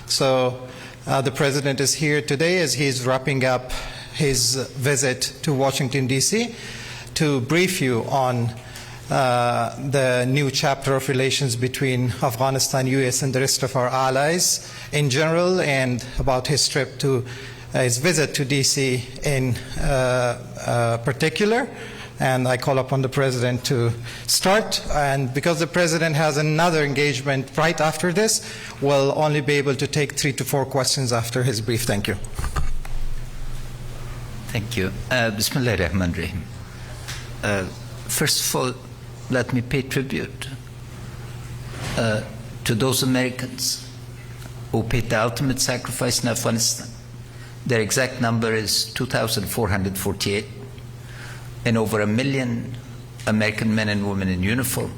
So the President is here today as he's wrapping up his visit to Washington, D.C. to brief you on the new chapter of relations between Afghanistan, U.S. and the rest of our allies in general, and about his trip to his visit to D.C. in particular. And I call upon the President to start. And because the President has another engagement right after this, we'll only be able to take 3 to 4 questions after his brief. Thank you. Thank you. Bismillah ar-Rahman ar-Rahim. First of all, let me pay tribute to those Americans who paid the ultimate sacrifice in Afghanistan. Their exact number is 2,448, and over 1 million American men and women in uniform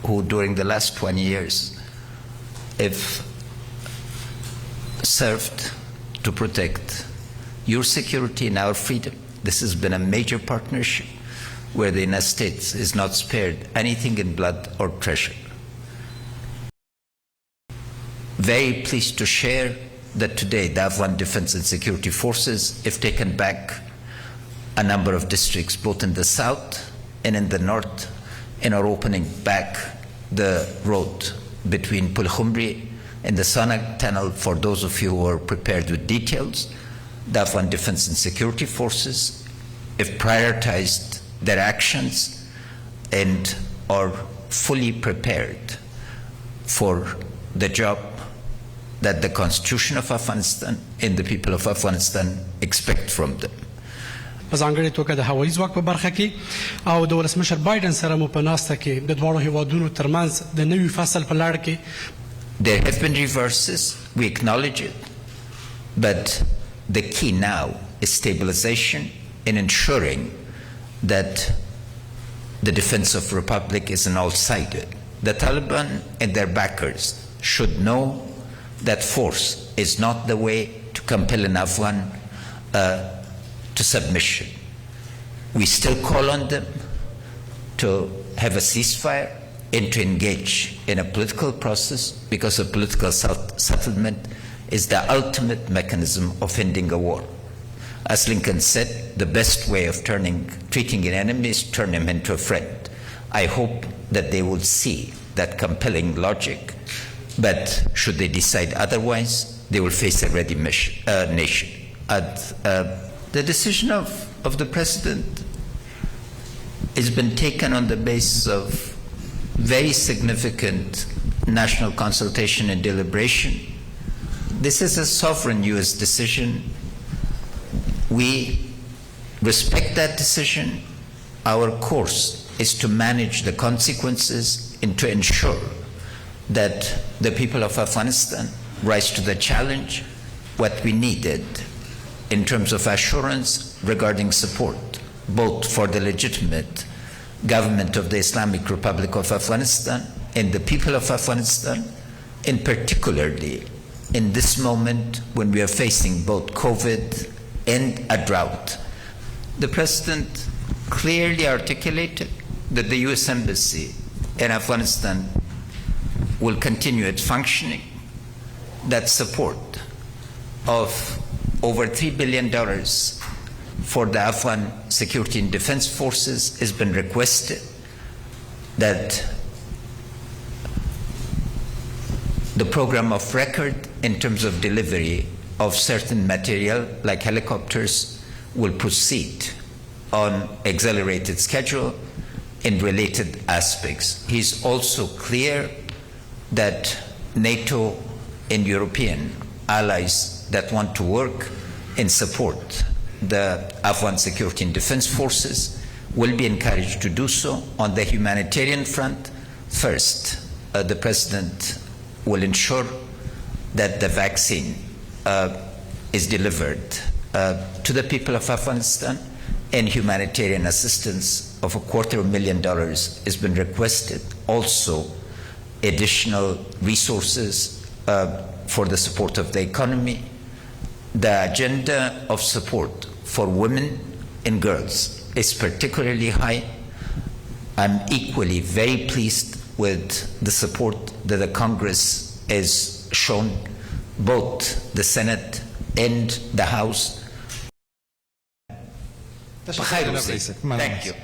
who during the last 20 years have served to protect your security and our freedom. This has been a major partnership where the United States is not spared anything in blood or treasure. Very pleased to share that today the Afghan Defense and Security Forces have taken back a number of districts, both in the south and in the north, and are opening back the road between Pulkhumri and the Sanak Tunnel. For those of you who are prepared with details, the Afghan Defense and Security Forces have prioritized their actions and are fully prepared for the job that the Constitution of Afghanistan and the people of Afghanistan expect from them. په ځانګړې توګه د هوایي ځواک په برخه کې او د ولسمشر بایدن سره مو په ناسته کې د دواړو هیوادونو ترمنځ د نوي فصل په لړ کې There have been reverses, we acknowledge it, but the key now is stabilization and ensuring that the defense of the Republic is an all-sided. The Taliban and their backers should know that force is not the way to compel an Afghan to submission. We still call on them to have a ceasefire and to engage in a political process, because a political settlement is the ultimate mechanism of ending a war. As Lincoln said, the best way of treating an enemy is turn him into a friend. I hope that they will see that compelling logic, but should they decide otherwise, they will face a ready nation. The decision of the President has been taken on the basis of very significant national consultation and deliberation. This is a sovereign U.S. decision. We respect that decision. Our course is to manage the consequences and to ensure that the people of Afghanistan rise to the challenge. What we needed in terms of assurance regarding support, both for the legitimate government of the Islamic Republic of Afghanistan and the people of Afghanistan, and particularly in this moment when we are facing both COVID and a drought. The President clearly articulated that the U.S. Embassy in Afghanistan will continue its functioning, that support of over $3 billion for the Afghan security and defense forces has been requested, that the program of record in terms of delivery of certain material like helicopters will proceed on accelerated schedule in related aspects. He's also clear that NATO and European allies that want to work and support the Afghan security and defense forces will be encouraged to do so. On the humanitarian front, first, the President will ensure that the vaccine is delivered to the people of Afghanistan, and humanitarian assistance of $250,000 has been requested. Also, additional resources for the support of the economy. The agenda of support for women and girls is particularly high. I'm equally very pleased with the support that the Congress has shown both the Senate and the House. تشكرا Thank you.